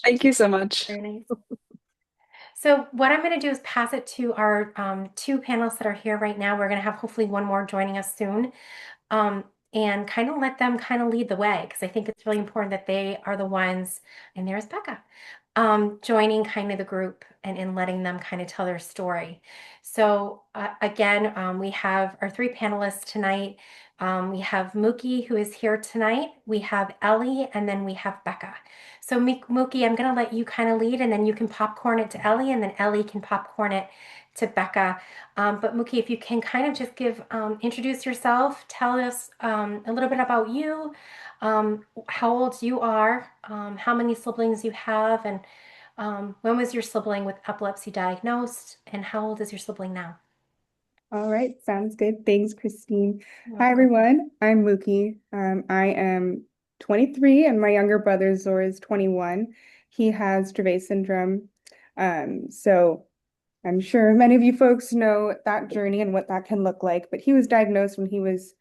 Thank you so much. Very nice. So what I'm going to do is pass it to our two panelists that are here right now. We're going to have hopefully one more joining us soon, um, and kind of let them kind of lead the way because I think it's really important that they are the ones. And there's Becca, joining kind of the group and letting them kind of tell their story. So again, we have our three panelists tonight. We have Mookie, who is here tonight. We have Ellie, and then we have Becca. So Mookie, I'm going to let you kind of lead, and then you can popcorn it to Ellie, and then Ellie can popcorn it to Becca. But Mookie, if you can kind of just introduce yourself, tell us a little bit about you, how old you are, how many siblings you have, and when was your sibling with epilepsy diagnosed, and how old is your sibling now? All right, sounds good. Thanks, Christine. You're Hi, welcome. everyone. I'm Mookie. I am 23, and my younger brother Zor is 21. He has Dravet syndrome. So I'm sure many of you folks know that journey and what that can look like, but he was diagnosed when he was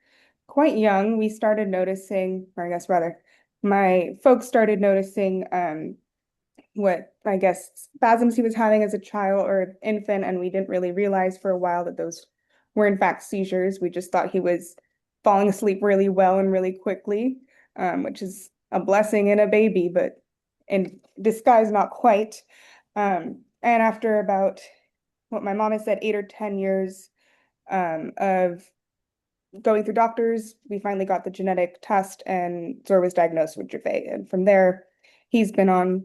quite young. We started noticing, or I guess rather, my folks started noticing what I guess spasms he was having as a child or infant, and we didn't really realize for a while that those were in fact seizures. We just thought he was falling asleep really well and really quickly, which is a blessing in a baby, but in disguise, not quite. And after about what my mom has said, 8 or 10 years of going through doctors, we finally got the genetic test, and Zor was diagnosed with Dravet. And from there, he's been on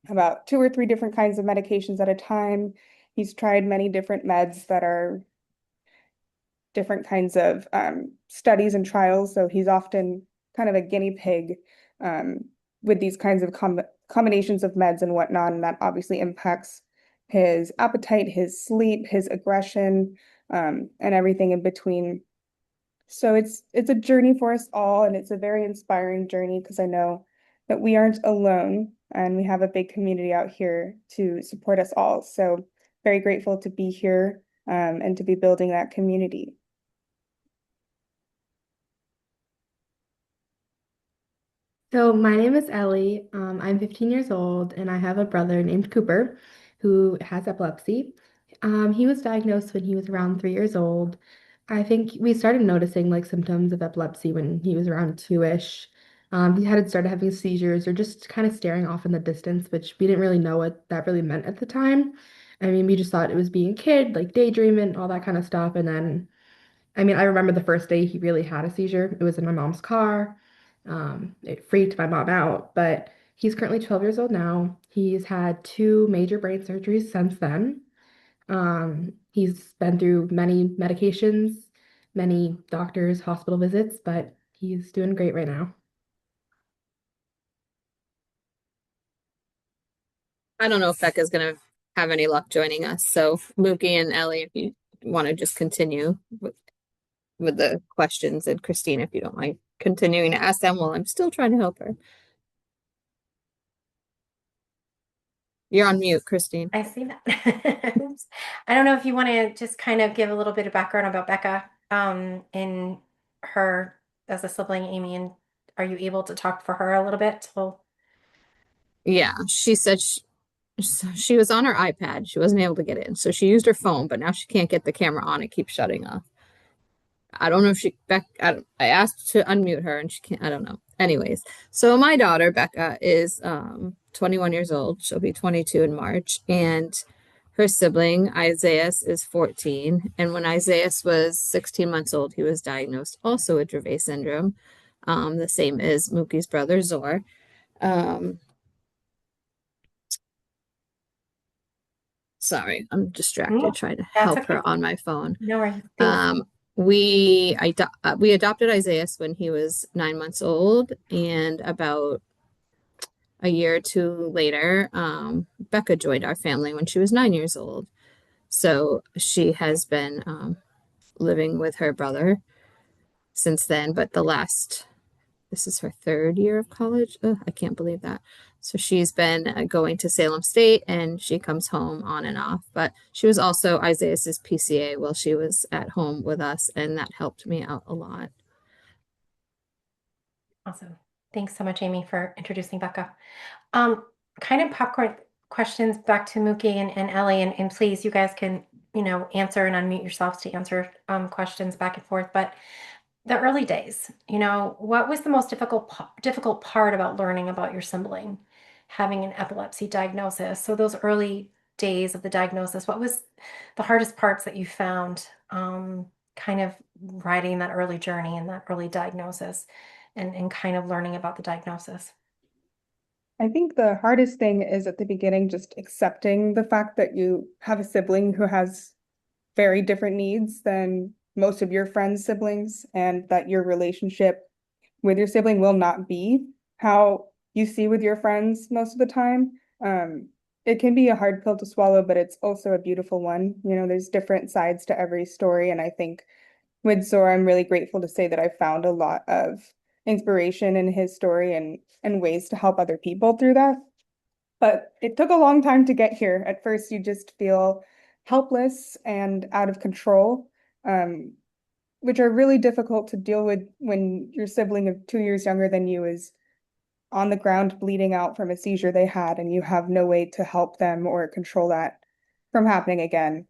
about 2 or 3 different kinds of medications at a time. He's tried many different meds that are different kinds of studies and trials. So he's often kind of a guinea pig um, with these kinds of combinations of meds and whatnot. And that obviously impacts his appetite, his sleep, his aggression, and everything in between. So it's a journey for us all, and it's a very inspiring journey because I know that we aren't alone and we have a big community out here to support us all. So very grateful to be here and to be building that community. So my name is Ellie. I'm 15 years old, and I have a brother named Cooper who has epilepsy. He was diagnosed when he was around 3 years old. I think we started noticing like symptoms of epilepsy when he was around two-ish. He had started having seizures or just kind of staring off in the distance, which we didn't really know what that really meant at the time. I mean, we just thought it was being a kid, like daydreaming, all that kind of stuff. And then I remember the first day he really had a seizure. It was in my mom's car. It freaked my mom out, but he's currently 12 years old now. He's had two major brain surgeries since then. He's been through many medications, many doctors, hospital visits, but he's doing great right now. I don't know if Becca's gonna have any luck joining us. So Mookie and Ellie, if you want to just continue with the questions, and Christine, if you don't mind continuing to ask them while I'm still trying to help her. You're on mute, Christine. I see that. Oops. I don't know if you want to just kind of give a little bit of background about Becca, in her as a sibling, Amy, and are you able to talk for her a little bit? So, Yeah, she said she was on her iPad. She wasn't able to get in. So she used her phone, but now she can't get the camera on. It keeps shutting off. I don't know if I asked to unmute her and she can't, I don't know. Anyways, so my daughter, Becca, is 21 years old. She'll be 22 in March. And her sibling, Isaiah, is 14. And when Isaiah was 16 months old, he was diagnosed also with Dravet syndrome, the same as Mookie's brother, Zor. Um, Sorry, I'm distracted no, trying to that's help okay. her on my phone. No worries. Thanks. Um, we adopted Isaiah when he was 9 months old, and about a year or two later, Becca joined our family when she was 9 years old. So she has been living with her brother since then, but this is her third year of college. Ugh, I can't believe that. So she's been going to Salem State and she comes home on and off. But she was also Isaiah's PCA while she was at home with us, and that helped me out a lot. Awesome. Thanks so much, Amy, for introducing Becca. Um, kind of popcorn questions back to Mookie and Ellie, and please, you guys can, answer and unmute yourselves to answer questions back and forth. But the early days, what was the most difficult part about learning about your sibling having an epilepsy diagnosis? So those early days of the diagnosis, what was the hardest parts that you found kind of riding that early journey and that early diagnosis and kind of learning about the diagnosis? I think the hardest thing is at the beginning, just accepting the fact that you have a sibling who has very different needs than most of your friends' siblings, and that your relationship with your sibling will not be how you see with your friends most of the time. It can be a hard pill to swallow, but it's also a beautiful one. There's different sides to every story, and I think with Zora, I'm really grateful to say that I found a lot of inspiration in his story and ways to help other people through that. But it took a long time to get here. At first, you just feel helpless and out of control, um, which are really difficult to deal with when your sibling of 2 years younger than you is on the ground bleeding out from a seizure they had, and you have no way to help them or control that from happening again.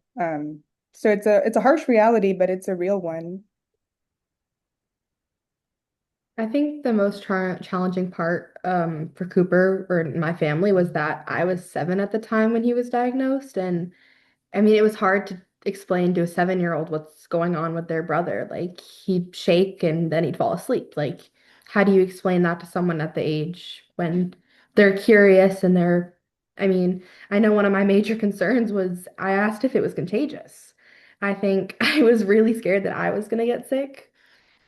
So it's a harsh reality, but it's a real one. I think the most challenging part for Cooper or my family was that I was 7 at the time when he was diagnosed, and I mean, it was hard to explain to a 7-year-old what's going on with their brother. Like, he'd shake and then he'd fall asleep. Like, how do you explain that to someone at the age when they're curious and I mean, I know one of my major concerns was I asked if it was contagious. I think I was really scared that I was going to get sick.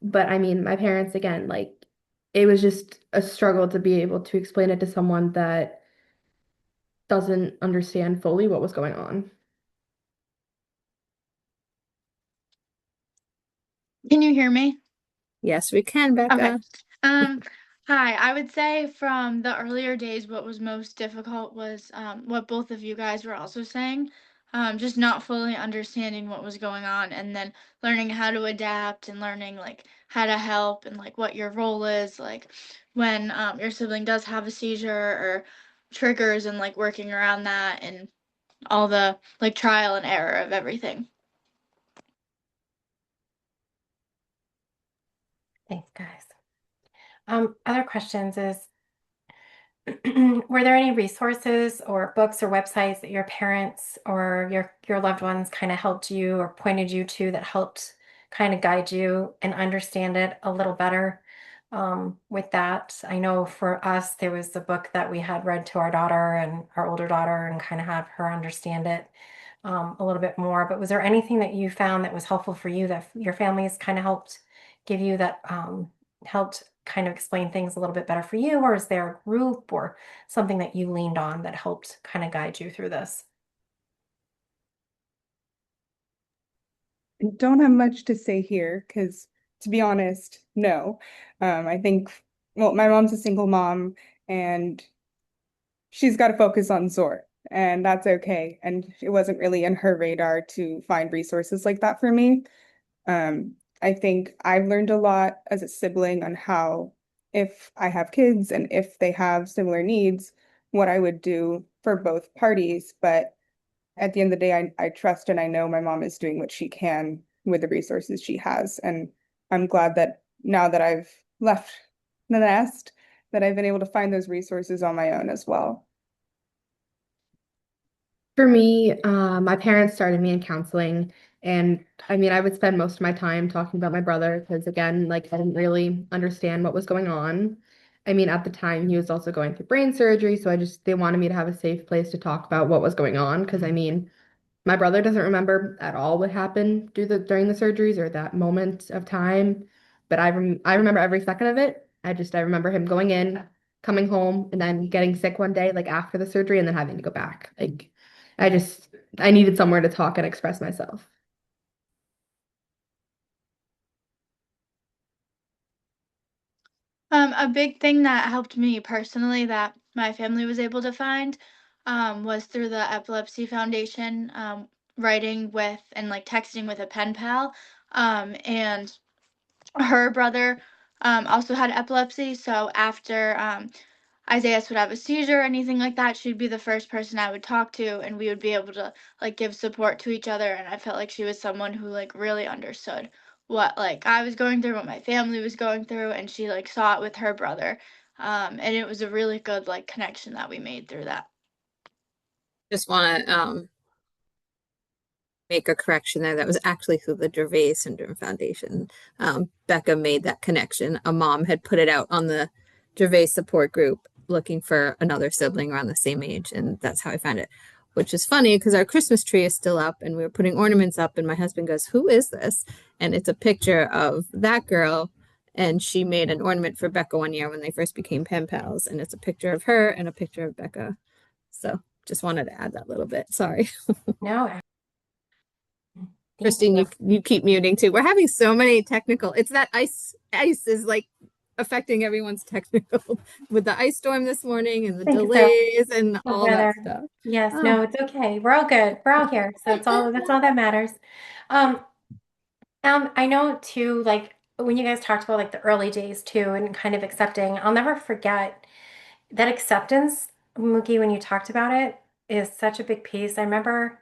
But I mean, my parents, again, like, it was just a struggle to be able to explain it to someone that doesn't understand fully what was going on. Can you hear me? Yes, we can, Okay. Becca. Um, Hi. I would say from the earlier days, what was most difficult was what both of you guys were also saying. Just not fully understanding what was going on and then learning how to adapt and learning like how to help and like what your role is, like when your sibling does have a seizure or triggers and like working around that and all the like trial and error of everything. Thanks, guys. Other questions is, were there any resources or books or websites that your parents or your loved ones kind of helped you or pointed you to that helped kind of guide you and understand it a little better? With that, I know for us, there was a book that we had read to our daughter and our older daughter and kind of have her understand it a little bit more. But was there anything that you found that was helpful for you that your families kind of helped give you that helped kind of explain things a little bit better for you? Or is there a group or something that you leaned on that helped kind of guide you through this? I don't have much to say here because, to be honest, no. I think, well, my mom's a single mom and she's got to focus on Zor, and that's okay. And it wasn't really in her radar to find resources like that for me. I think I've learned a lot as a sibling on how, if I have kids and if they have similar needs, what I would do for both parties. But at the end of the day, I trust and I know my mom is doing what she can with the resources she has. And I'm glad that now that I've left the nest, that I've been able to find those resources on my own as well. For me, my parents started me in counseling, and I mean, I would spend most of my time talking about my brother because, again, like I didn't really understand what was going on. I mean, at the time, he was also going through brain surgery, so they wanted me to have a safe place to talk about what was going on because, I mean, my brother doesn't remember at all what happened during the surgeries or that moment of time, but I remember every second of it. I remember him going in, coming home, and then getting sick one day, like after the surgery, and then having to go back. Like I just I needed somewhere to talk and express myself. A big thing that helped me personally that my family was able to find was through the Epilepsy Foundation, writing with and like texting with a pen pal. And her brother also had epilepsy, so after Isaiah would have a seizure or anything like that, she'd be the first person I would talk to, and we would be able to like give support to each other. And I felt like she was someone who like really understood what like I was going through, what my family was going through, and she like saw it with her brother. And it was a really good like connection that we made through that. Just want to make a correction there. That was actually through the Gervais Syndrome Foundation. Becca made that connection. A mom had put it out on the Gervais support group looking for another sibling around the same age, and that's how I found it. Which is funny because our Christmas tree is still up and we were putting ornaments up, and my husband goes, "Who is this?" And it's a picture of that girl. And she made an ornament for Becca one year when they first became pen pals. And it's a picture of her and a picture of Becca. So just wanted to add that little bit. Sorry. No, thank Christine, you. you keep muting too. We're having so many technical. It's that ice is like affecting everyone's technical with the ice storm this morning and the Think so. delays and The all that weather. stuff. Yes, Oh, no, it's okay. We're all good. We're all here. So that's all that matters. Um, I know too, like when you guys talked about like the early days too and kind of accepting, I'll never forget that acceptance, Mookie, when you talked about it, is such a big piece. I remember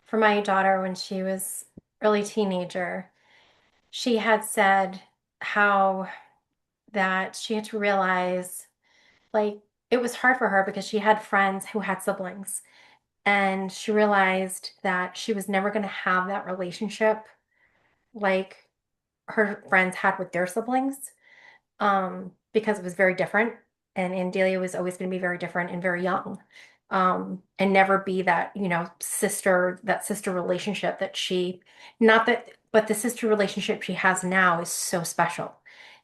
for my daughter when she was early teenager, she had said how that she had to realize like it was hard for her because she had friends who had siblings. And she realized that she was never going to have that relationship like her friends had with their siblings, because it was very different. And Delia was always going to be very different and very young, and never be that, that sister relationship that she, not that, but the sister relationship she has now is so special.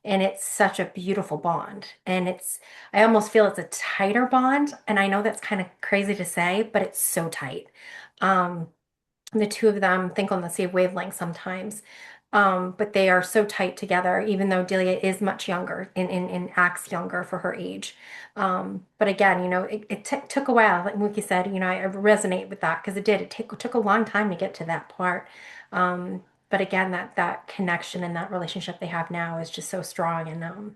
And it's such a beautiful bond. And I almost feel it's a tighter bond. And I know that's kind of crazy to say, but it's so tight. Um, the two of them think on the same wavelength sometimes. But they are so tight together, even though Delia is much younger and acts younger for her age. But again, it took a while. Like Mookie said, I resonate with that because it did. It took a long time to get to that part. But again, that connection and that relationship they have now is just so strong, and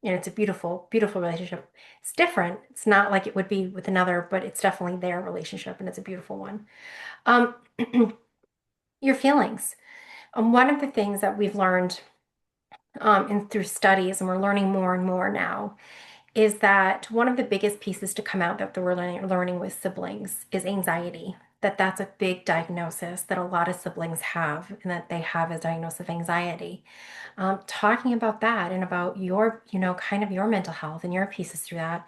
it's a beautiful, beautiful relationship. It's different. It's not like it would be with another, but it's definitely their relationship, and it's a beautiful one. Um, your feelings. One of the things that we've learned, and through studies, and we're learning more and more now, is that one of the biggest pieces to come out that we're learning with siblings is anxiety. That's a big diagnosis that a lot of siblings have, and that they have a diagnosis of anxiety. Talking about that and about your, kind of your mental health and your pieces through that.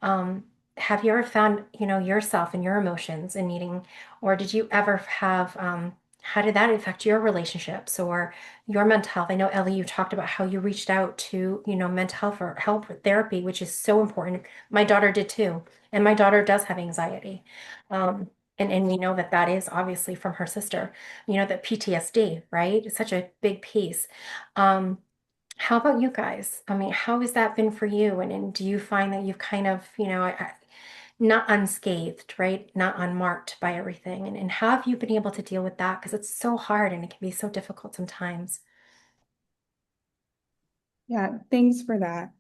Um, have you ever found, yourself and your emotions and needing, or did you ever have, how did that affect your relationships or your mental health? I know, Ellie, you talked about how you reached out to, mental health for help with therapy, which is so important. My daughter did too, and my daughter does have anxiety. And we know that that is obviously from her sister, that PTSD, right? It's such a big piece. Um, how about you guys? I mean, how has that been for you? And do you find that you've kind of, not unscathed, right? Not unmarked by everything. And how have you been able to deal with that? Because it's so hard and it can be so difficult sometimes. Yeah, thanks for that.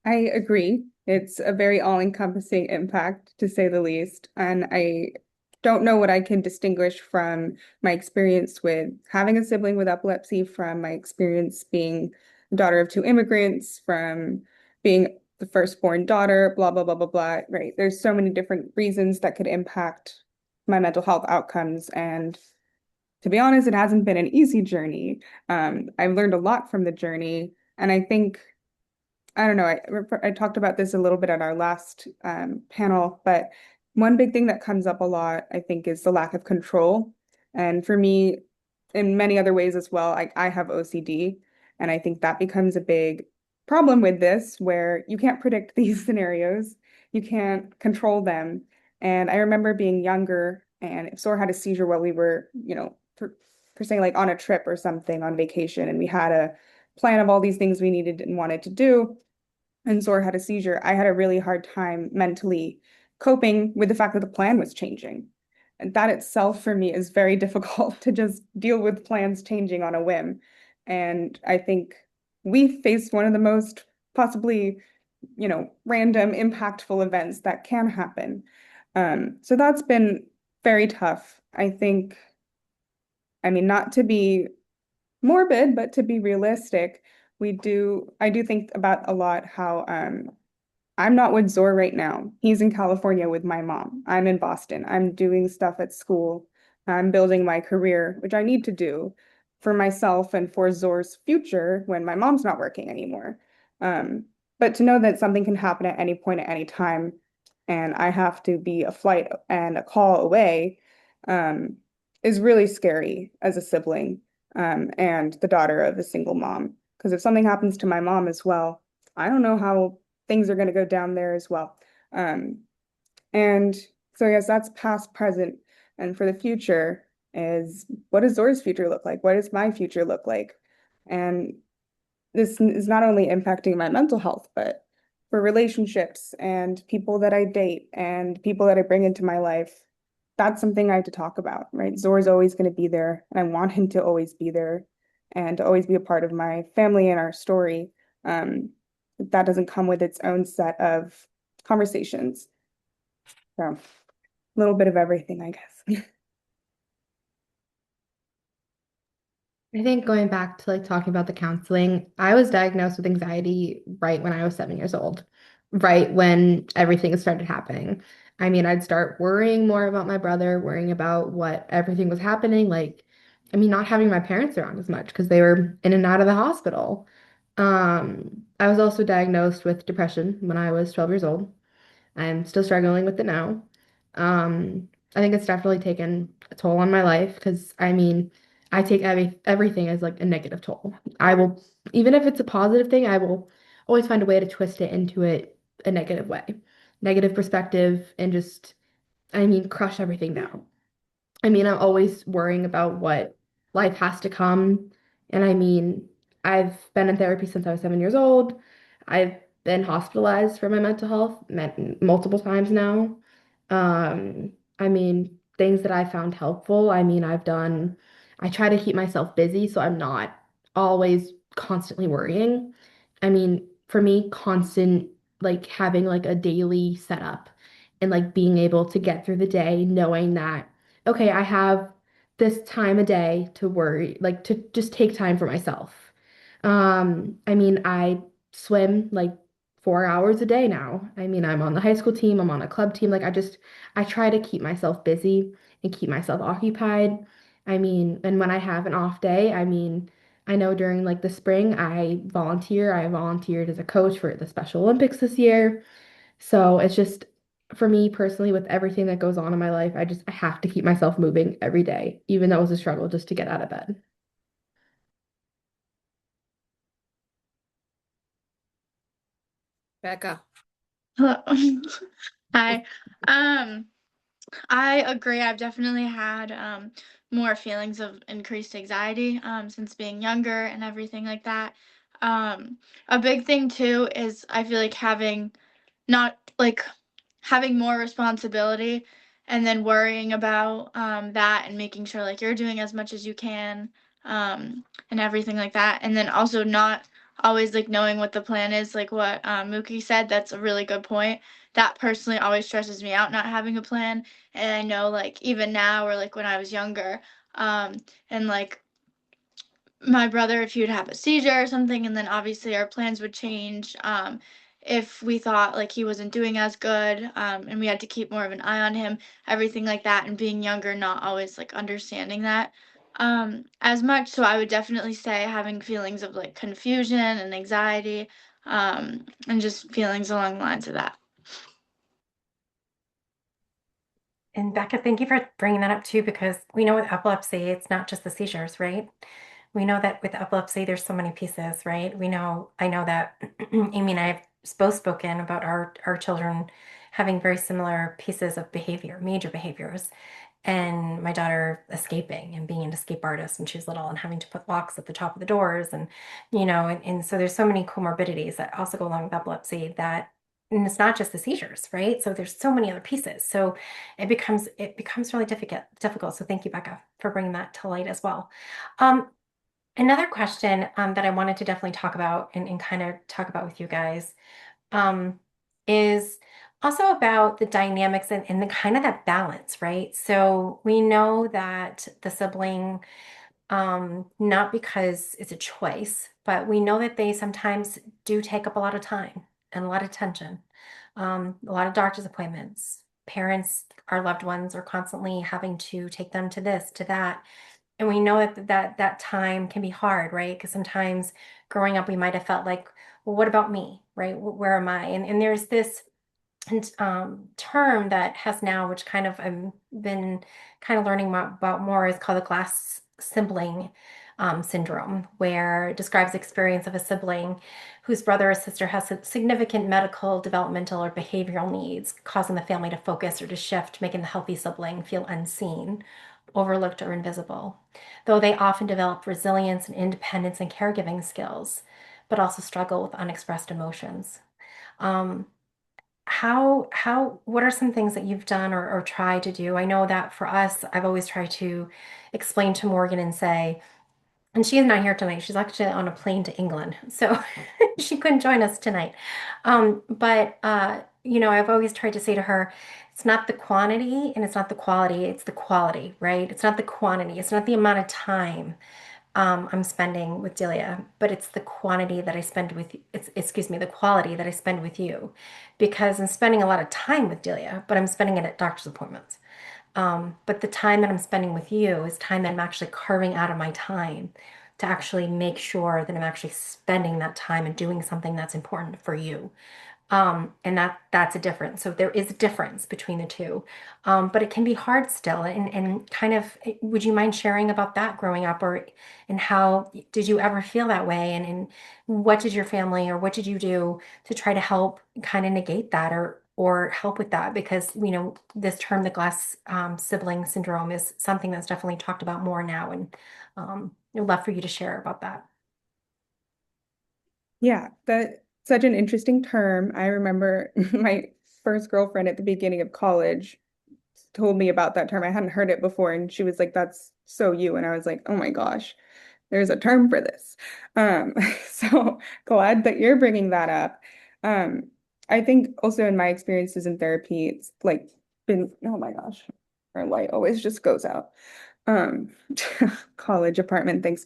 I agree. It's a very all-encompassing impact, to say the least. And I don't know what I can distinguish from my experience with having a sibling with epilepsy, from my experience being the daughter of two immigrants, from being the firstborn daughter, blah, blah, blah, blah, blah. Right. There's so many different reasons that could impact my mental health outcomes. And to be honest, it hasn't been an easy journey. I've learned a lot from the journey. And I think I don't know. I talked about this a little bit at our last panel, but one big thing that comes up a lot, I think, is the lack of control. And for me, in many other ways as well, I have OCD, and I think that becomes a big problem with this, where you can't predict these scenarios, you can't control them. And I remember being younger, and if Sora had a seizure while we were, per se, like on a trip or something on vacation, and we had a plan of all these things we needed and wanted to do and Zor had a seizure, I had a really hard time mentally coping with the fact that the plan was changing. And that itself for me is very difficult to just deal with plans changing on a whim. And I think we faced one of the most possibly random impactful events that can happen. So that's been very tough. I mean, not to be morbid, but to be realistic, I do think about a lot how I'm not with Zor right now. He's in California with my mom. I'm in Boston. I'm doing stuff at school. I'm building my career, which I need to do for myself and for Zor's future when my mom's not working anymore. Um, but to know that something can happen at any point at any time, and I have to be a flight and a call away, um, is really scary as a sibling, and the daughter of a single mom. Because if something happens to my mom as well, I don't know how things are going to go down there as well. Um, and so, yes, that's past, present, and for the future is what does Zora's future look like? What does my future look like? And this is not only impacting my mental health, but for relationships and people that I date and people that I bring into my life. That's something I have to talk about, right? Zora's always going to be there, and I want him to always be there and to always be a part of my family and our story. Um, that doesn't come with its own set of conversations. So, a little bit of everything, I guess. I think going back to like talking about the counseling, I was diagnosed with anxiety right when I was 7 years old, right when everything started happening. I mean, I'd start worrying more about my brother, worrying about what everything was happening. Like, I mean, not having my parents around as much because they were in and out of the hospital. I was also diagnosed with depression when I was 12 years old. I'm still struggling with it now. I think it's definitely taken a toll on my life because I mean, I take everything as like a negative toll. I will, even if it's a positive thing, I will always find a way to twist it into a negative way, negative perspective, and just, I mean, crush everything down. I mean, I'm always worrying about what life has to come. And I mean, I've been in therapy since I was 7 years old. I've been hospitalized for my mental health multiple times now. I mean, things that I found helpful. I mean, I try to keep myself busy so I'm not always constantly worrying. I mean, for me, constant, like having like a daily setup and like being able to get through the day knowing that okay, I have this time a day to worry, like to just take time for myself. I mean, I swim like 4 hours a day now. I mean, I'm on the high school team, I'm on a club team. I try to keep myself busy and keep myself occupied. I mean, and when I have an off day, I mean, I know during like the spring, I volunteer. I volunteered as a coach for the Special Olympics this year. So it's just for me personally, with everything that goes on in my life, I have to keep myself moving every day, even though it was a struggle just to get out of bed. Becca. Hello. Hi. Um, I agree. I've definitely had more feelings of increased anxiety since being younger and everything like that. A big thing too is I feel like not like having more responsibility and then worrying about that and making sure like you're doing as much as you can and everything like that, and then also not always like knowing what the plan is, like what Mookie said. That's a really good point. That personally always stresses me out, not having a plan. And I know like even now or like when I was younger, um and like my brother, if he would have a seizure or something, and then obviously our plans would change if we thought like he wasn't doing as good, and we had to keep more of an eye on him, everything like that, and being younger, not always like understanding that as much. So I would definitely say having feelings of like confusion and anxiety, and just feelings along the lines of that. And Becca, thank you for bringing that up too, because we know with epilepsy, it's not just the seizures, right? We know that with epilepsy, there's so many pieces, right? I know that Amy and I have both spoken about our children having very similar pieces of behavior, major behaviors. And my daughter escaping and being an escape artist when she was little and having to put locks at the top of the doors. And, and so there's so many comorbidities that also go along with epilepsy that, and it's not just the seizures, right? So there's so many other pieces. So it becomes really difficult. So thank you, Becca, for bringing that to light as well. Um, Another question that I wanted to definitely talk about and kind of talk about with you guys um, is also about the dynamics and the kind of that balance, right? So we know that the sibling, not because it's a choice, but we know that they sometimes do take up a lot of time and a lot of attention, a lot of doctor's appointments. Parents, our loved ones are constantly having to take them to this, to that. And we know that time can be hard, right? Because sometimes growing up, we might have felt like, well, what about me, right? Where am I? And there's this term that has now, which kind of I've been kind of learning about more, is called the glass sibling syndrome, where it describes the experience of a sibling whose brother or sister has significant medical, developmental, or behavioral needs, causing the family to focus or to shift, making the healthy sibling feel unseen, overlooked, or invisible. Though they often develop resilience and independence and caregiving skills, but also struggle with unexpressed emotions. Um, what are some things that you've done or tried to do? I know that for us, I've always tried to explain to Morgan and say, and she is not here tonight. She's actually on a plane to England, so she couldn't join us tonight. I've always tried to say to her, it's not the quantity and it's not the quality, it's the quality, right? It's not the quantity, it's not the amount of time I'm spending with Delia, but it's the quantity that I spend with, excuse me, the quality that I spend with you, because I'm spending a lot of time with Delia, but I'm spending it at doctor's appointments. But the time that I'm spending with you is time that I'm actually carving out of my time to actually make sure that I'm actually spending that time and doing something that's important for you. And that's a difference. So there is a difference between the two. But it can be hard still. And kind of, would you mind sharing about that growing up, or and how did you ever feel that way? And what did your family or what did you do to try to help kind of negate that or help with that? Because this term, the glass sibling syndrome, is something that's definitely talked about more now. And I'd love for you to share about that. Yeah, that's such an interesting term. I remember my first girlfriend at the beginning of college told me about that term. I hadn't heard it before, and she was like, "That's so you." And I was like, "Oh my gosh, there's a term for this." Um, so glad that you're bringing that up. Um, I think also in my experiences in therapy, it's like been, oh my gosh, our light always just goes out. Um, college apartment things.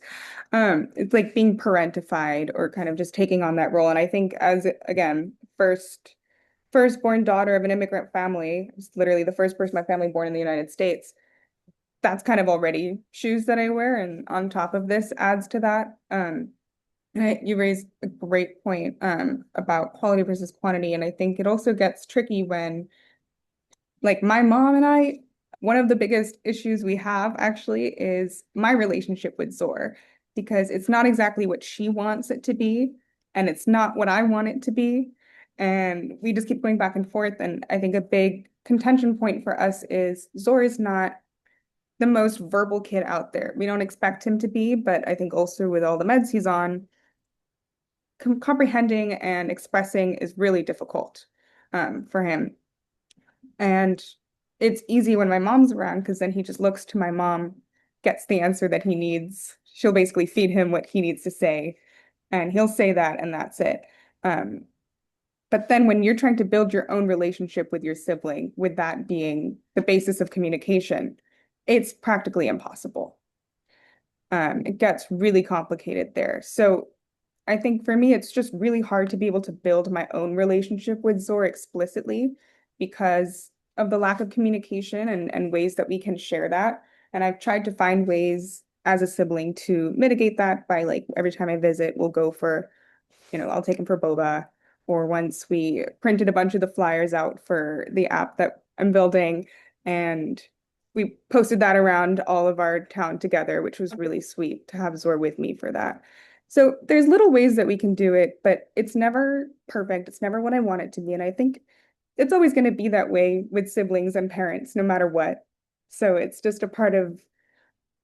It's like being parentified or kind of just taking on that role. And I think as again, firstborn daughter of an immigrant family, it's literally the first person in my family born in the United States. That's kind of already shoes that I wear, and on top of this adds to that. You raised a great point about quality versus quantity, and I think it also gets tricky when, like, my mom and I, one of the biggest issues we have actually is my relationship with Zor, because it's not exactly what she wants it to be, and it's not what I want it to be. And we just keep going back and forth. And I think a big contention point for us is Zor is not the most verbal kid out there. We don't expect him to be, but I think also with all the meds he's on, comprehending and expressing is really difficult for him. And it's easy when my mom's around because then he just looks to my mom, gets the answer that he needs. She'll basically feed him what he needs to say, and he'll say that, and that's it. Um, but then when you're trying to build your own relationship with your sibling, with that being the basis of communication, it's practically impossible. It gets really complicated there. So I think for me, it's just really hard to be able to build my own relationship with Zor explicitly because of the lack of communication and ways that we can share that. And I've tried to find ways as a sibling to mitigate that by, like, every time I visit, we'll go for, I'll take him for boba. Or once we printed a bunch of the flyers out for the app that I'm building, and we posted that around all of our town together, which was really sweet to have Zor with me for that. So there's little ways that we can do it, but it's never perfect. It's never what I want it to be. And I think it's always going to be that way with siblings and parents, no matter what. So it's just a part of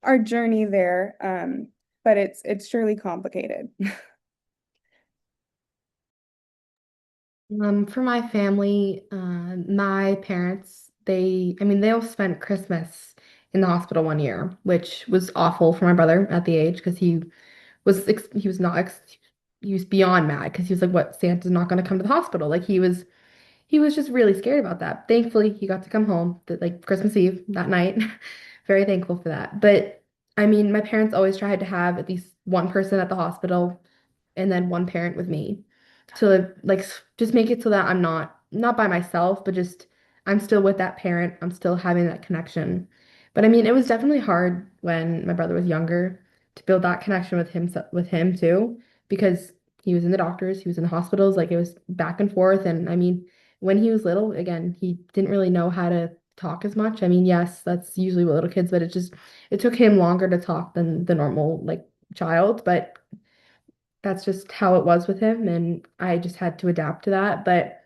our journey there. But it's surely complicated. For my family, my parents, I mean, they all spent Christmas in the hospital one year, which was awful for my brother at the age because he was not he was beyond mad because he was like, "What? Santa's not going to come to the hospital?" Like he was just really scared about that. Thankfully, he got to come home like Christmas Eve that night. Very thankful for that. But I mean, my parents always tried to have at least one person at the hospital and then one parent with me. So like just make it so that I'm not by myself, but just I'm still with that parent. I'm still having that connection. But I mean, it was definitely hard when my brother was younger to build that connection with him too, because he was in the doctors, he was in the hospitals, like it was back and forth. And I mean, when he was little, again, he didn't really know how to talk as much. I mean, yes, that's usually what little kids, but it took him longer to talk than the normal like child, but that's just how it was with him, and I just had to adapt to that. But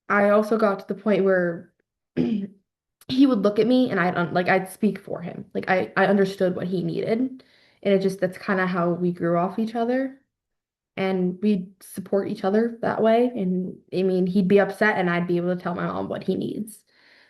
I also got to the point where he would look at me and I'd speak for him. Like I understood what he needed. And it just that's kind of how we grew off each other. And we support each other that way. And I mean, he'd be upset and I'd be able to tell my mom what he needs.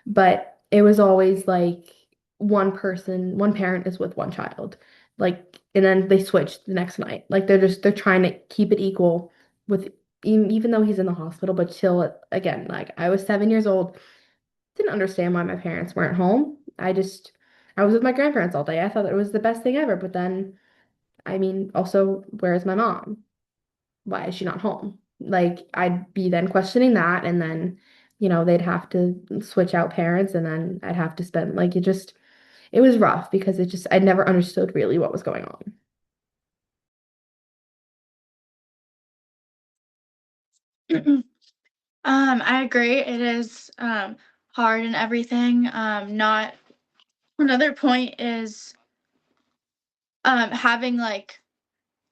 But it was always like one parent is with one child. Like, and then they switch the next night. Like they're trying to keep it equal with even though he's in the hospital, but still again, like I was 7 years old, didn't understand why my parents weren't home. I was with my grandparents all day. I thought it was the best thing ever. But then, I mean, also, where's my mom? Why is she not home? Like I'd be then questioning that and then, they'd have to switch out parents and then I'd have to spend like it was rough because I never understood really what was going on. I agree. It is hard and everything. Not another point is having like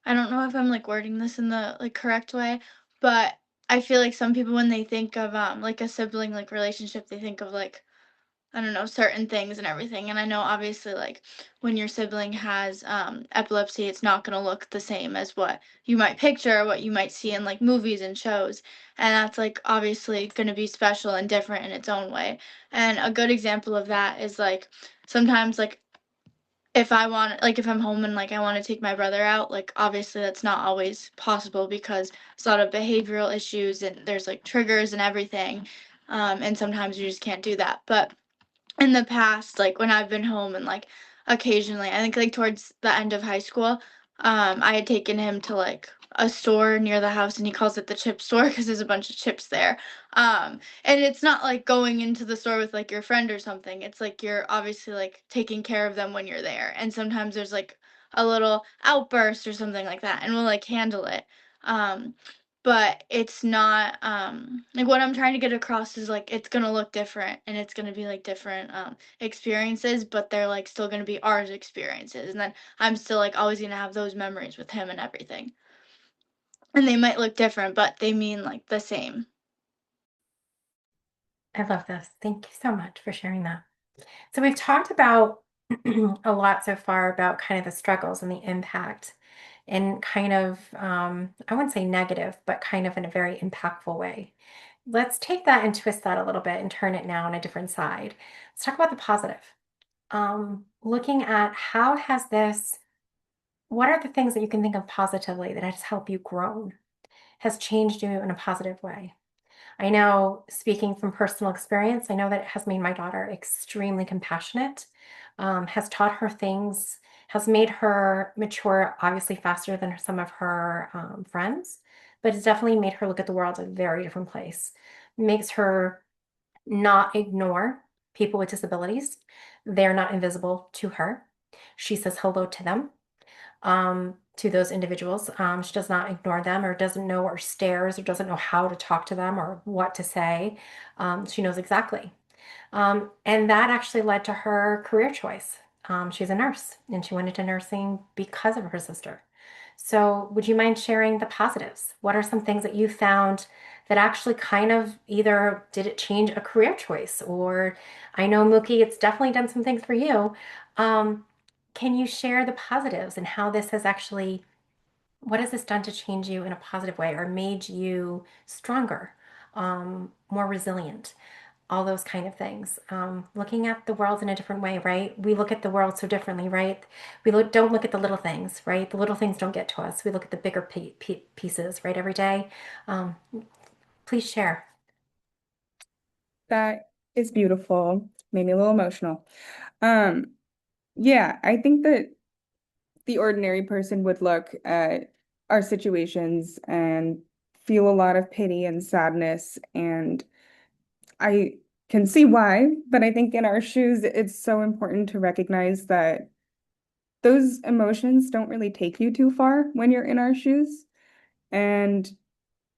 I don't know if I'm like wording this in the like correct way, but I feel like some people when they think of like a sibling like relationship, they think of like I don't know, certain things and everything. And I know obviously like when your sibling has epilepsy, it's not going to look the same as what you might picture, what you might see in like movies and shows. And that's like obviously going to be special and different in its own way. And a good example of that is like sometimes like if I want like if I'm home and like I want to take my brother out, like obviously that's not always possible because there's a lot of behavioral issues and there's like triggers and everything. And sometimes you just can't do that. But in the past, like when I've been home and like occasionally, I think like towards the end of high school, I had taken him to like a store near the house and he calls it the chip store because there's a bunch of chips there. And it's not like going into the store with like your friend or something. It's like you're obviously like taking care of them when you're there. And sometimes there's like a little outburst or something like that and we'll like handle it. Um, but it's not like what I'm trying to get across is like it's gonna look different and it's gonna be like different experiences, but they're like still gonna be ours experiences, and then I'm still like always gonna have those memories with him and everything, and they might look different but they mean like the same. I love this. Thank you so much for sharing that. So we've talked about a lot so far about kind of the struggles and the impact and kind of, I wouldn't say negative, but kind of in a very impactful way. Let's take that and twist that a little bit and turn it now on a different side. Let's talk about the positive. Looking at what are the things that you can think of positively that has helped you grow, has changed you in a positive way? I know, speaking from personal experience, I know that it has made my daughter extremely compassionate, has taught her things, has made her mature obviously faster than some of her friends, but it's definitely made her look at the world a very different place. Makes her not ignore people with disabilities. They're not invisible to her. She says hello to them, to those individuals. She does not ignore them or doesn't know or stares or doesn't know how to talk to them or what to say. She knows exactly. And that actually led to her career choice. She's a nurse and she went into nursing because of her sister. So, would you mind sharing the positives? What are some things that you found that actually kind of either did it change a career choice or I know Mookie, it's definitely done some things for you. Um, can you share the positives and how this has actually, what has this done to change you in a positive way or made you stronger, more resilient? all those kind of things. Looking at the world in a different way, right? We look at the world so differently, right? Don't look at the little things, right? The little things don't get to us. We look at the bigger pieces, right, every day. Um, please share. That is beautiful. Made me a little emotional. Um, yeah, I think that the ordinary person would look at our situations and feel a lot of pity and sadness. And I can see why, but I think in our shoes, it's so important to recognize that those emotions don't really take you too far when you're in our shoes. And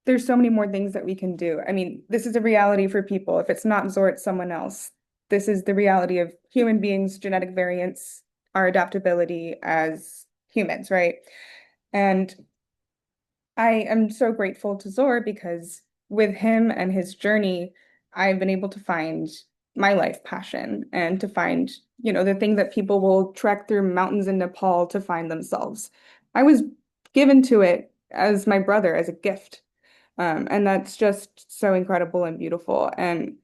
there's so many more things that we can do. I mean, this is a reality for people. If it's not Zor, it's someone else. This is the reality of human beings, genetic variants, our adaptability as humans, right? And I am so grateful to Zor because with him and his journey, I've been able to find my life passion and to find, the thing that people will trek through mountains in Nepal to find themselves. I was given to it as my brother, as a gift. And that's just so incredible and beautiful. And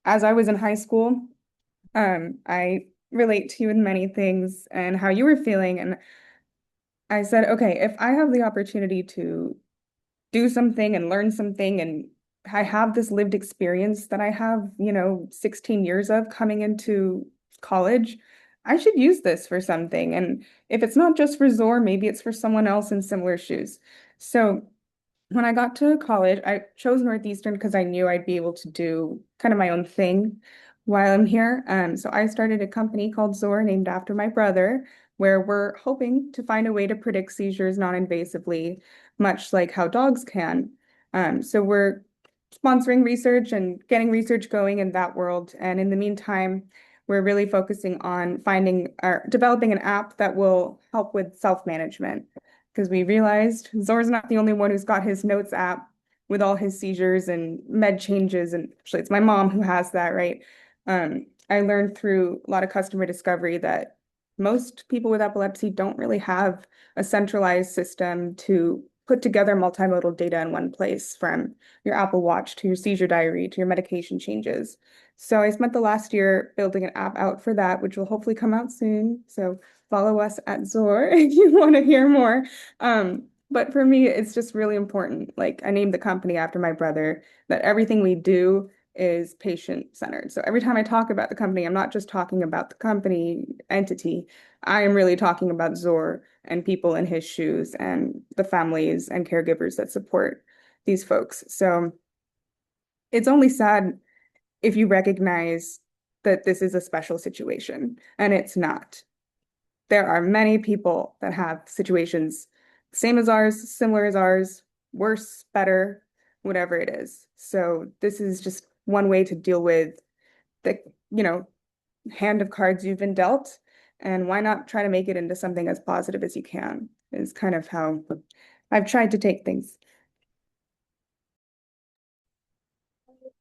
as I was in high school, I relate to you in many things and how you were feeling. And I said, okay, if I have the opportunity to do something and learn something, and I have this lived experience that I have, 16 years of coming into college, I should use this for something. And if it's not just for Zor, maybe it's for someone else in similar shoes. So when I got to college, I chose Northeastern because I knew I'd be able to do kind of my own thing while I'm here. So I started a company called Zor, named after my brother, where we're hoping to find a way to predict seizures non-invasively, much like how dogs can. So we're sponsoring research and getting research going in that world. And in the meantime, we're really focusing on finding or developing an app that will help with self-management because we realized Zor's not the only one who's got his notes app with all his seizures and med changes. And actually, it's my mom who has that, right? I learned through a lot of customer discovery that most people with epilepsy don't really have a centralized system to put together multimodal data in one place, from your Apple Watch to your seizure diary to your medication changes. So I spent the last year building an app out for that, which will hopefully come out soon. So follow us at Zor if you want to hear more. But for me, it's just really important. Like, I named the company after my brother, that everything we do is patient-centered. So every time I talk about the company, I'm not just talking about the company entity. I am really talking about Zor and people in his shoes and the families and caregivers that support these folks. So it's only sad if you recognize that this is a special situation, and it's not. There are many people that have situations same as ours, similar as ours, worse, better, whatever it is. So this is just one way to deal with the, you know, hand of cards you've been dealt. And why not try to make it into something as positive as you can, is kind of how I've tried to take things.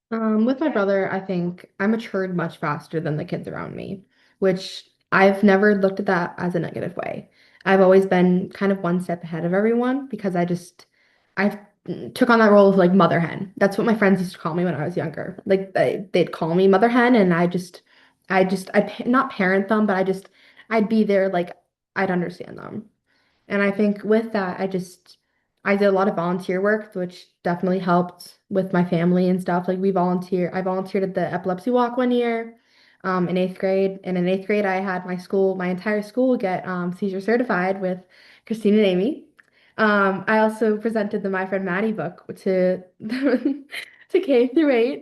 With my brother, I think I matured much faster than the kids around me, which I've never looked at that as a negative way. I've always been kind of one step ahead of everyone because I took on that role of like mother hen. That's what my friends used to call me when I was younger. Like they'd call me mother hen, and I'd not parent them, but I'd be there, like I'd understand them. And I think with that, I did a lot of volunteer work, which definitely helped with my family and stuff. Like I volunteered at the epilepsy walk one year, in eighth grade. And in eighth grade, I had my entire school get seizure certified with Christine and Amy. I also presented the My Friend Maddie book to to K through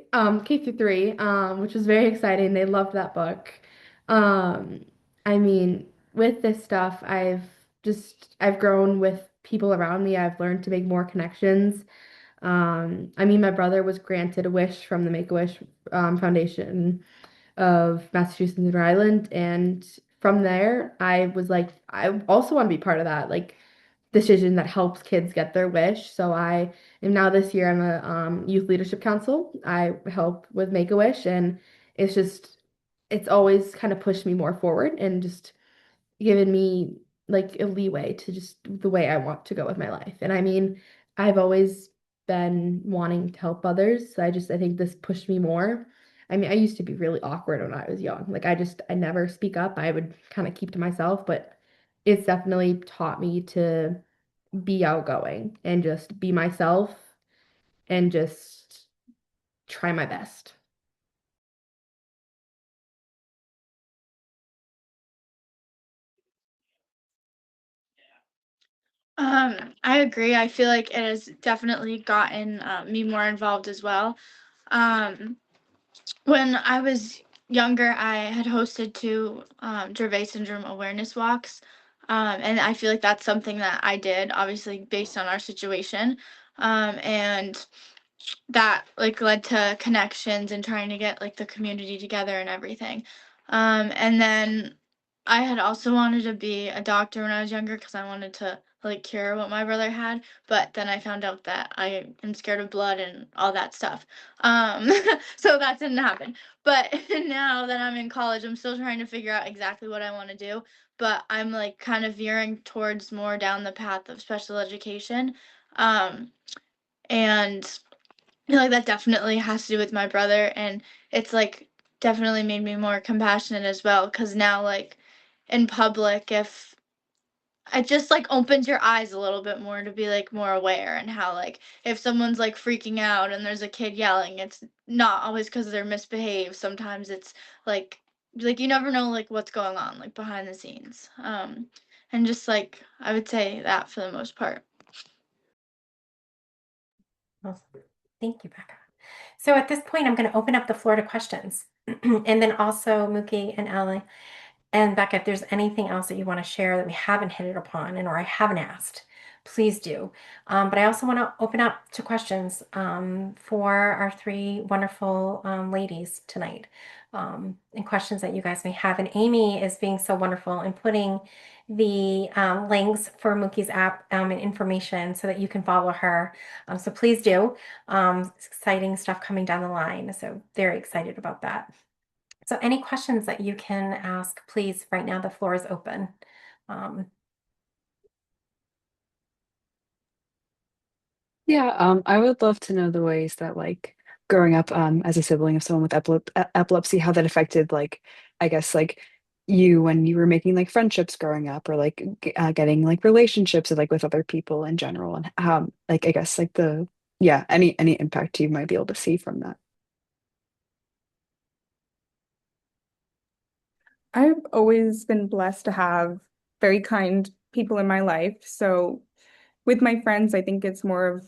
three, which was very exciting. They loved that book. Um, I mean, with this stuff, I've grown with people around me. I've learned to make more connections. I mean, my brother was granted a wish from the Make-A-Wish Foundation of Massachusetts and Rhode Island, and from there, I was like, I also want to be part of that, like decision that helps kids get their wish. So I am now this year I'm a youth leadership council. I help with Make-A-Wish, and it's just it's always kind of pushed me more forward and just given me like a leeway to just the way I want to go with my life. And I mean, I've always been wanting to help others. I think this pushed me more. I mean, I used to be really awkward when I was young. Like I never speak up. I would kind of keep to myself, but it's definitely taught me to be outgoing and just be myself and just try my best. I agree. I feel like it has definitely gotten me more involved as well. Um, when I was younger, I had hosted two Dravet syndrome awareness walks. And I feel like that's something that I did, obviously based on our situation. And that like led to connections and trying to get like the community together and everything. And then I had also wanted to be a doctor when I was younger because I wanted to like cure what my brother had, but then I found out that I am scared of blood and all that stuff. Um, so that didn't happen. But now that I'm in college, I'm still trying to figure out exactly what I want to do, but I'm like kind of veering towards more down the path of special education. Um, and I feel like that definitely has to do with my brother, and it's like definitely made me more compassionate as well. Cause now, like in public, if it just like opens your eyes a little bit more to be like more aware, and how like if someone's like freaking out and there's a kid yelling, it's not always because they're misbehaved. Sometimes it's like you never know like what's going on like behind the scenes. And just like I would say that for the most part. Awesome. Thank you, Becca. So at this point, I'm going to open up the floor to questions. And then also Mookie and Ellie and Becca, if there's anything else that you want to share that we haven't hit it upon and or I haven't asked, please do. But I also want to open up to questions for our three wonderful ladies tonight, and questions that you guys may have. And Amy is being so wonderful and putting the links for Mookie's app and information so that you can follow her. So please do. Exciting stuff coming down the line. So very excited about that. So any questions that you can ask, please, right now the floor is open. Um, Yeah, I would love to know the ways that like growing up as a sibling of someone with epilepsy, how that affected like I guess like you when you were making like friendships growing up or like getting like relationships like with other people in general and how like I guess like the yeah, any impact you might be able to see from that. I've always been blessed to have very kind people in my life. So with my friends, I think it's more of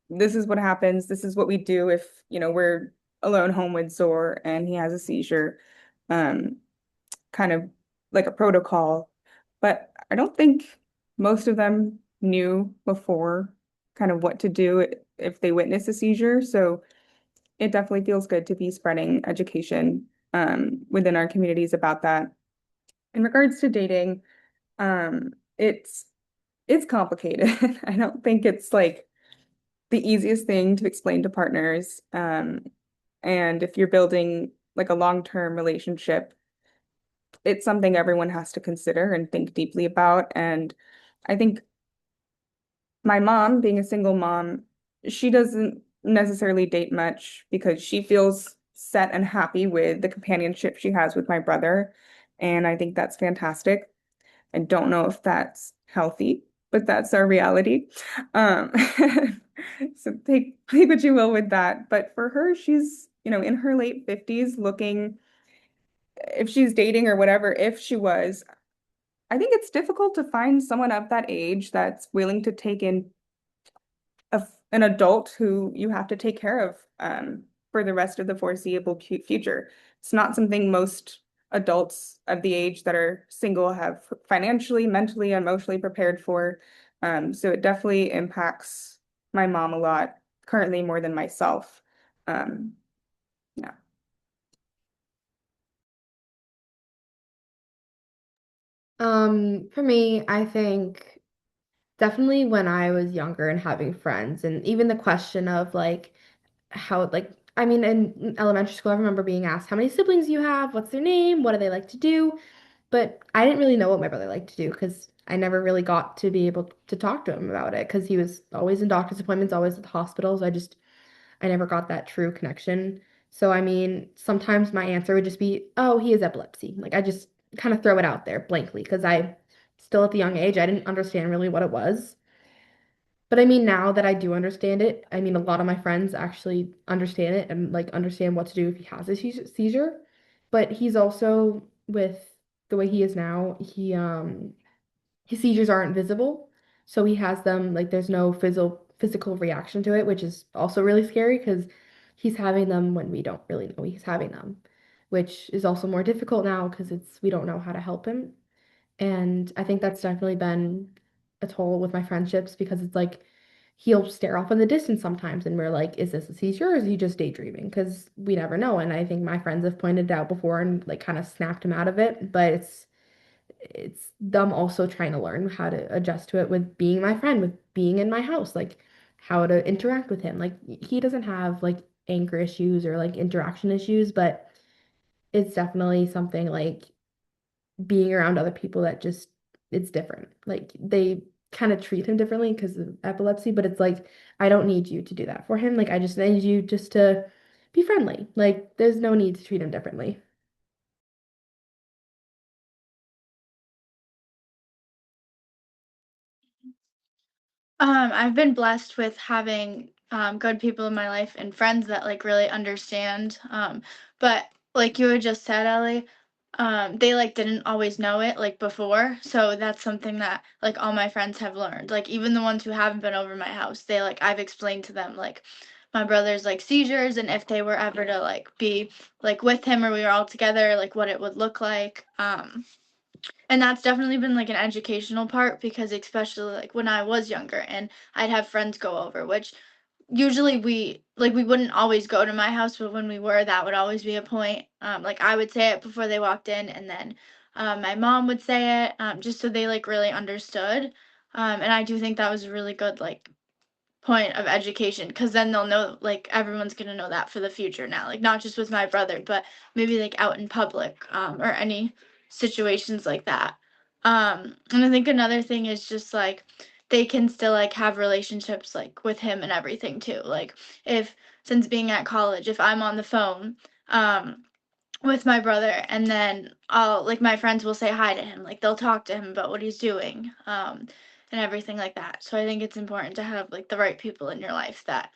this is what happens. This is what we do if, we're alone home with Zor and he has a seizure. Um, Kind of like a protocol. But I don't think most of them knew before kind of what to do if they witness a seizure. So it definitely feels good to be spreading education within our communities about that. In regards to dating, um, it's it's complicated. I don't think it's like the easiest thing to explain to partners. And if you're building like a long-term relationship, it's something everyone has to consider and think deeply about. And I think my mom, being a single mom, she doesn't necessarily date much because she feels set and happy with the companionship she has with my brother. And I think that's fantastic. I don't know if that's healthy, but that's our reality. Um, so take what you will with that. But for her, she's, in her late 50s looking, if she's dating or whatever, if she was, I think it's difficult to find someone of that age that's willing to take in an adult who you have to take care of for the rest of the foreseeable future. It's not something most adults of the age that are single have financially, mentally, emotionally prepared for. So it definitely impacts my mom a lot, currently more than myself. Um, yeah. For me, I think definitely when I was younger and having friends, and even the question of like how, like, I mean, in elementary school, I remember being asked, how many siblings do you have? What's their name? What do they like to do? But I didn't really know what my brother liked to do because I never really got to be able to talk to him about it because he was always in doctor's appointments, always at the hospitals. I never got that true connection So, I mean, sometimes my answer would just be, oh, he has epilepsy. Like, I just kind of throw it out there blankly because I still at the young age, I didn't understand really what it was. But I mean, now that I do understand it, I mean, a lot of my friends actually understand it and like understand what to do if he has a seizure. But he's also with the way he is now, his seizures aren't visible. So he has them like there's no physical reaction to it, which is also really scary because he's having them when we don't really know he's having them, which is also more difficult now because it's we don't know how to help him. And I think that's definitely been a toll with my friendships because it's like he'll stare off in the distance sometimes and we're like, is this a seizure or is he just daydreaming? Because we never know. And I think my friends have pointed it out before and like kind of snapped him out of it. But it's them also trying to learn how to adjust to it with being my friend, with being in my house, like how to interact with him. Like he doesn't have like anger issues or like interaction issues, but it's definitely something like being around other people that just it's different. Like they kind of treat him differently because of epilepsy, but it's like I don't need you to do that for him. Like I just need you just to be friendly. Like there's no need to treat him differently. I've been blessed with having good people in my life and friends that like really understand. But like you had just said, Ellie, they like didn't always know it like before. So that's something that like all my friends have learned. Like even the ones who haven't been over my house, they like I've explained to them like my brother's like seizures and if they were ever to like be like with him or we were all together, like what it would look like. And that's definitely been like an educational part because especially like when I was younger and I'd have friends go over, which usually we wouldn't always go to my house, but when we were, that would always be a point. Like I would say it before they walked in, and then my mom would say it, just so they like really understood. And I do think that was a really good like point of education because then they'll know like everyone's gonna know that for the future now, like not just with my brother but maybe like out in public or any situations like that. And I think another thing is just like they can still like have relationships like with him and everything too, like if since being at college if I'm on the phone um with my brother and then I'll like my friends will say hi to him, like they'll talk to him about what he's doing, and everything like that. So I think it's important to have like the right people in your life that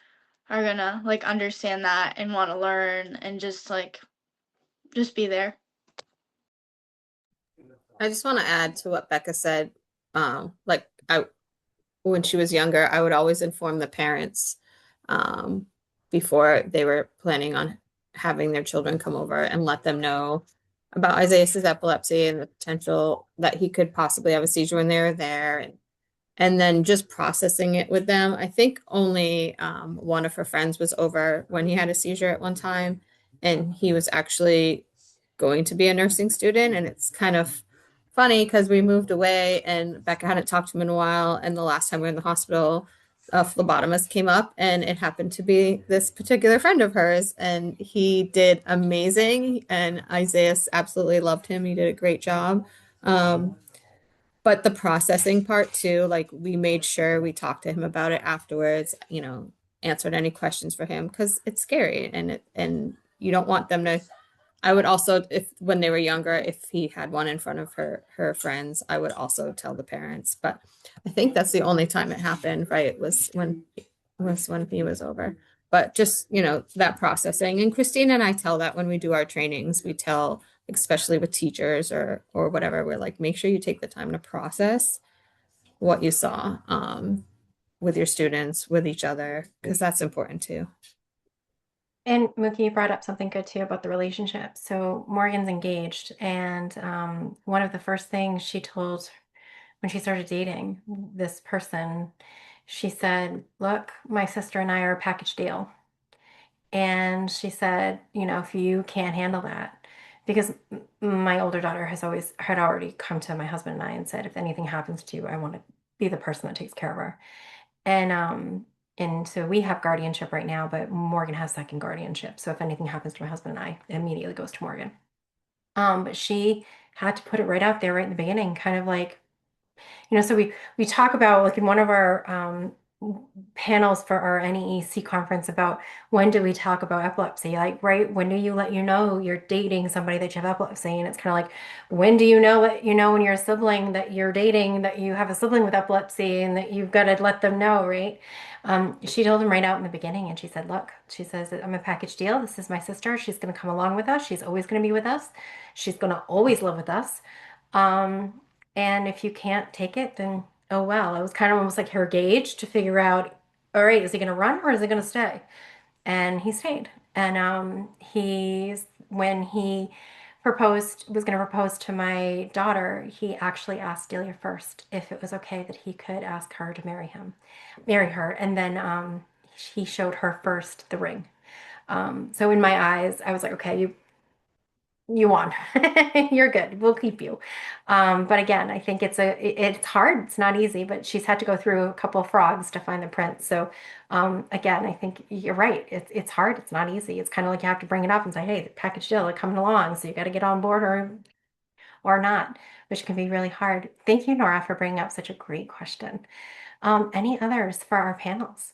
are gonna like understand that and want to learn and just be there. I just want to add to what Becca said. Like I when she was younger, I would always inform the parents um, before they were planning on having their children come over and let them know about Isaiah's epilepsy and the potential that he could possibly have a seizure when they were there. And then just processing it with them. I think only one of her friends was over when he had a seizure at one time, and he was actually going to be a nursing student. And it's kind of funny because we moved away, and Becca hadn't talked to him in a while. And the last time we were in the hospital, a phlebotomist came up, and it happened to be this particular friend of hers, and he did amazing. And Isaiah absolutely loved him. He did a great job. Um, but the processing part too, like we made sure we talked to him about it afterwards, answered any questions for him because it's scary and you don't want them to. I would also, if when they were younger, if he had one in front of her friends, I would also tell the parents. But I think that's the only time it happened, right? Was when he was over. But just, that processing. And Christine and I tell that when we do our trainings, we tell, especially with teachers or whatever, we're like, make sure you take the time to process what you saw with your students, with each other, because that's important too. And Mookie brought up something good too about the relationship. So Morgan's engaged, and one of the first things she told when she started dating this person, she said, "Look, my sister and I are a package deal." And she said, if you can't handle that, because my older daughter had already come to my husband and I and said, if anything happens to you, I want to be the person that takes care of her. And so we have guardianship right now, but Morgan has second guardianship. So if anything happens to my husband and I, it immediately goes to Morgan. But she had to put it right out there right in the beginning, kind of like, so we talk about like in one of our panels for our NEEC conference about when do we talk about epilepsy? Like, right, when do you let you know you're dating somebody that you have epilepsy? And it's kind of like, when do you know that you know when you're a sibling that you're dating that you have a sibling with epilepsy and that you've got to let them know, right? She told him right out in the beginning, and she said, "Look, she says I'm a package deal. This is my sister. She's going to come along with us. She's always going to be with us. She's going to always live with us. Um, and if you can't take it, then oh well." It was kind of almost like her gauge to figure out, all right, is he going to run or is he going to stay? And he stayed. And when he was going to propose to my daughter, he actually asked Delia first if it was okay that he could ask her to marry her. And then he showed her first the ring. So in my eyes, I was like, okay, you won. You're good. We'll keep you. But again, I think it's hard. It's not easy, but she's had to go through a couple of frogs to find the prince. So again, I think you're right. It's hard. It's not easy. It's kind of like you have to bring it up and say, hey, the package deal is coming along, so you got to get on board or not, which can be really hard. Thank you, Nora, for bringing up such a great question. Any others for our panels?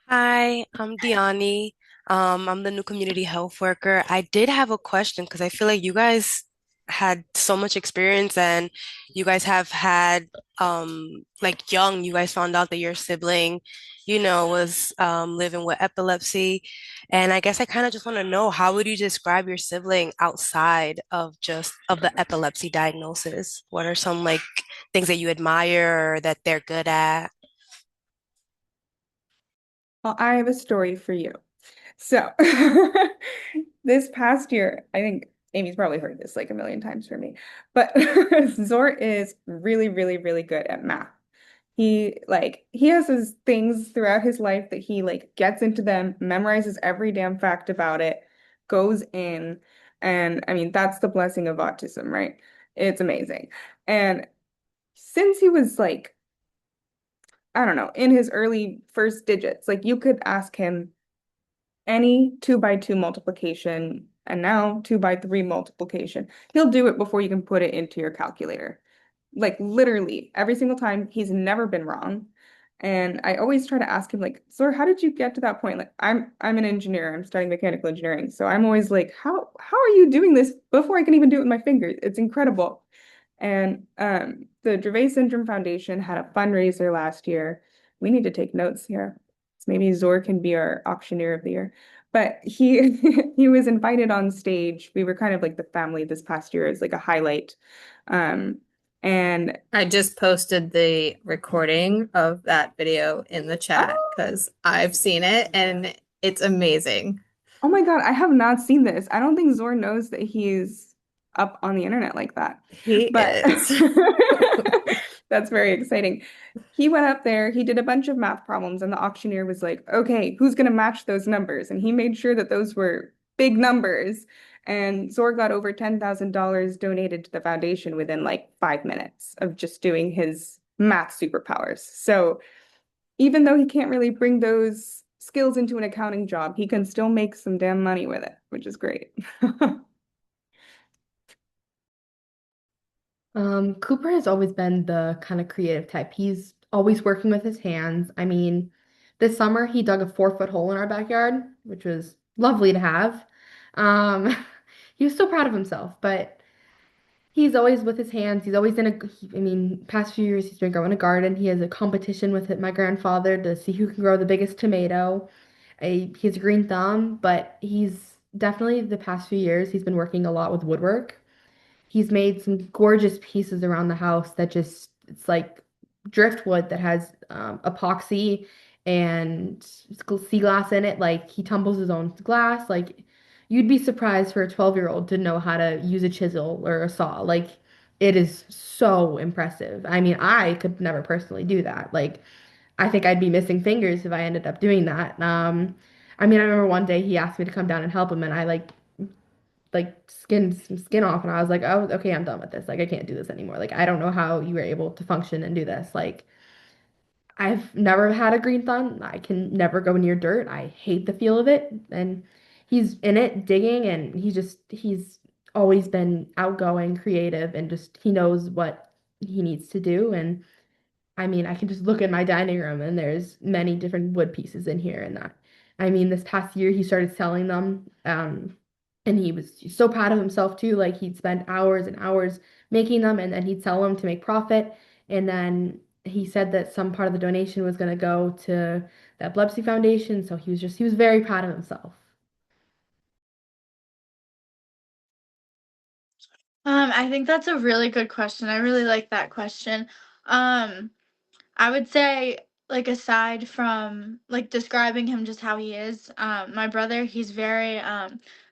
Hi, I'm Diani. I'm the new community health worker. I did have a question because I feel like you guys had so much experience and you guys have had like young, you guys found out that your sibling, was living with epilepsy. And I guess I kind of just want to know how would you describe your sibling outside of just of the epilepsy diagnosis? What are some like things that you admire or that they're good at? Well, I have a story for you. So, this past year, I think Amy's probably heard this like a million times from me, but Zor is really, really, really good at math. He has his things throughout his life that he like gets into them, memorizes every damn fact about it, goes in, and I mean that's the blessing of autism, right? It's amazing. And since he was like, I don't know, in his early first digits, like you could ask him any 2 by 2 multiplication and now 2 by 3 multiplication. He'll do it before you can put it into your calculator. Like literally every single time, he's never been wrong. And I always try to ask him like, "Sir, how did you get to that point?" Like I'm an engineer. I'm studying mechanical engineering. So I'm always like, how are you doing this before I can even do it with my fingers? It's incredible. And the Dravet Syndrome Foundation had a fundraiser last year. We need to take notes here. So maybe Zor can be our auctioneer of the year. But he he was invited on stage. We were kind of like the family this past year as like a highlight. Um, and I just posted the recording of that video in the chat oh, because I've seen it and it's amazing. oh my God, I have not seen this. I don't think Zor knows that he's up on the internet like that. He But is. that's very exciting. He went up there, he did a bunch of math problems, and the auctioneer was like, okay, who's going to match those numbers? And he made sure that those were big numbers. And Zor got over $10,000 donated to the foundation within like 5 minutes of just doing his math superpowers. So even though he can't really bring those skills into an accounting job, he can still make some damn money with it, which is great. Cooper has always been the kind of creative type. He's always working with his hands. I mean, this summer he dug a 4-foot hole in our backyard, which was lovely to have. Um, he was so proud of himself, but he's always with his hands. He's always I mean, past few years he's been growing a garden. He has a competition with my grandfather to see who can grow the biggest tomato. He has a green thumb, but he's definitely the past few years he's been working a lot with woodwork. He's made some gorgeous pieces around the house that just, it's like driftwood that has epoxy and sea glass in it. Like he tumbles his own glass. Like you'd be surprised for a 12-year-old to know how to use a chisel or a saw. Like it is so impressive. I mean, I could never personally do that. Like I think I'd be missing fingers if I ended up doing that. I mean, I remember one day he asked me to come down and help him, and I like skinned some skin off and I was like, oh, okay, I'm done with this. Like I can't do this anymore. Like I don't know how you were able to function and do this. Like I've never had a green thumb. I can never go near dirt. I hate the feel of it. And he's in it digging and he's always been outgoing, creative, and just he knows what he needs to do. And I mean, I can just look at my dining room and there's many different wood pieces in here and that. I mean, this past year he started selling them, and he was so proud of himself too. Like he'd spend hours and hours making them and then he'd sell them to make profit. And then he said that some part of the donation was going to go to the Epilepsy Foundation. So he was very proud of himself. I think that's a really good question. I really like that question. Um, I would say, like, aside from like describing him just how he is, my brother, he's very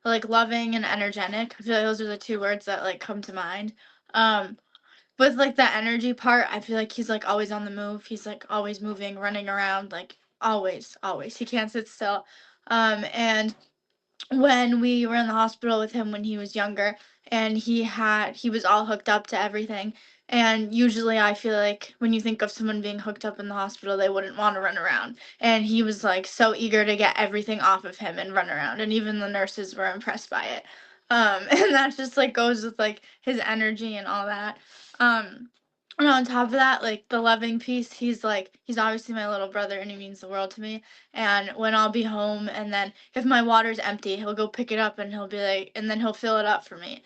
like loving and energetic. I feel like those are the two words that like come to mind. Um, with like the energy part, I feel like he's like always on the move. He's like always moving, running around, like always, always. He can't sit still. And when we were in the hospital with him when he was younger, and he was all hooked up to everything, and usually I feel like when you think of someone being hooked up in the hospital, they wouldn't want to run around, and he was like so eager to get everything off of him and run around, and even the nurses were impressed by it. And that just like goes with like his energy and all that. And on top of that, like the loving piece, he's obviously my little brother and he means the world to me. And when I'll be home, and then if my water's empty, he'll go pick it up and he'll be like, and then he'll fill it up for me,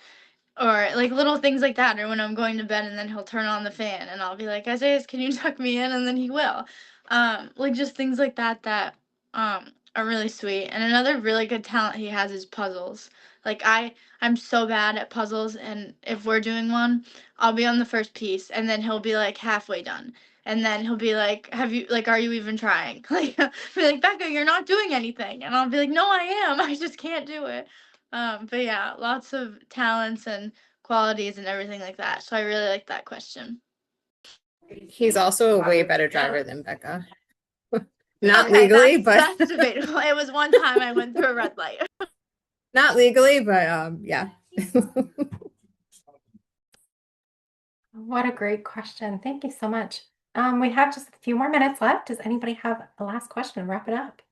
or like little things like that, or when I'm going to bed and then he'll turn on the fan and I'll be like, Isaiah, can you tuck me in? And then he will. Like just things like that that are really sweet. And another really good talent he has is puzzles. Like I'm so bad at puzzles, and if we're doing one, I'll be on the first piece and then he'll be like halfway done. And then he'll be like, "Have you like are you even trying?" Like be like, "Becca, you're not doing anything." And I'll be like, "No, I am. I just can't do it." But yeah, lots of talents and qualities and everything like that. So I really like that question. He's also a way better driver than Becca. Not Okay, legally, but that's debatable. It was one time I went through a red light. not legally, but yeah. What a great question. Thank you so much. We have just a few more minutes left. Does anybody have a last question? Wrap it up.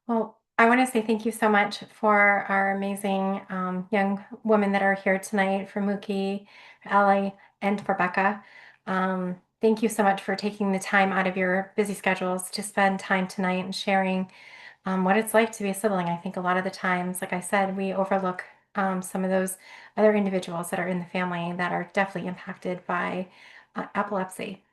Well, I want to say thank you so much for our amazing young women that are here tonight, for Mookie, for Ellie, and for Becca. Thank you so much for taking the time out of your busy schedules to spend time tonight and sharing what it's like to be a sibling. I think a lot of the times, like I said, we overlook some of those other individuals that are in the family that are definitely impacted by epilepsy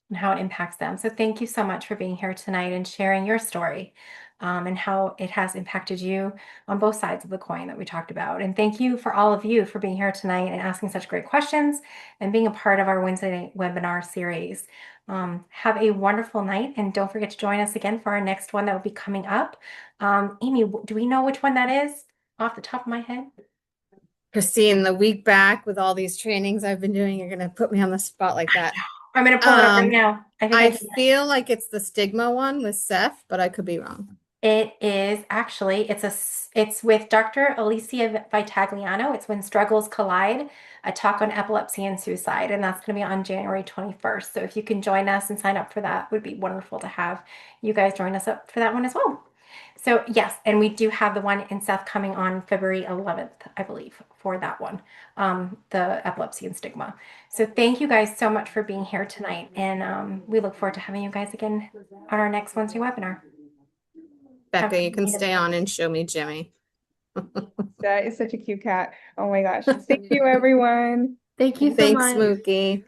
and how it impacts them. So thank you so much for being here tonight and sharing your story, and how it has impacted you on both sides of the coin that we talked about. And thank you for all of you for being here tonight and asking such great questions and being a part of our Wednesday night webinar series. Have a wonderful night, and don't forget to join us again for our next one that will be coming up. Amy, do we know which one that is off the top of my head? Christine, the week back with all these trainings I've been doing, you're gonna put me on the spot like that. I'm going to pull it up right now. I think I did. feel like it's the stigma one with Seth, but I could be wrong. It is actually, it's with Dr. Alicia Vitagliano. It's When Struggles Collide, a talk on epilepsy and suicide, and that's going to be on January 21st. So if you can join us and sign up for that, would be wonderful to have you guys join us up for that one as well. So yes, and we do have the one in Seth coming on February 11th, I believe, for that one, the epilepsy and stigma. So thank you guys so much for being here tonight, and we look forward to having you guys again on our next Wednesday webinar. Becca, you can stay on and show me Jimmy. That is such a cute cat. Oh my gosh. Thank you, everyone. Thank you so Thanks, much. Mookie.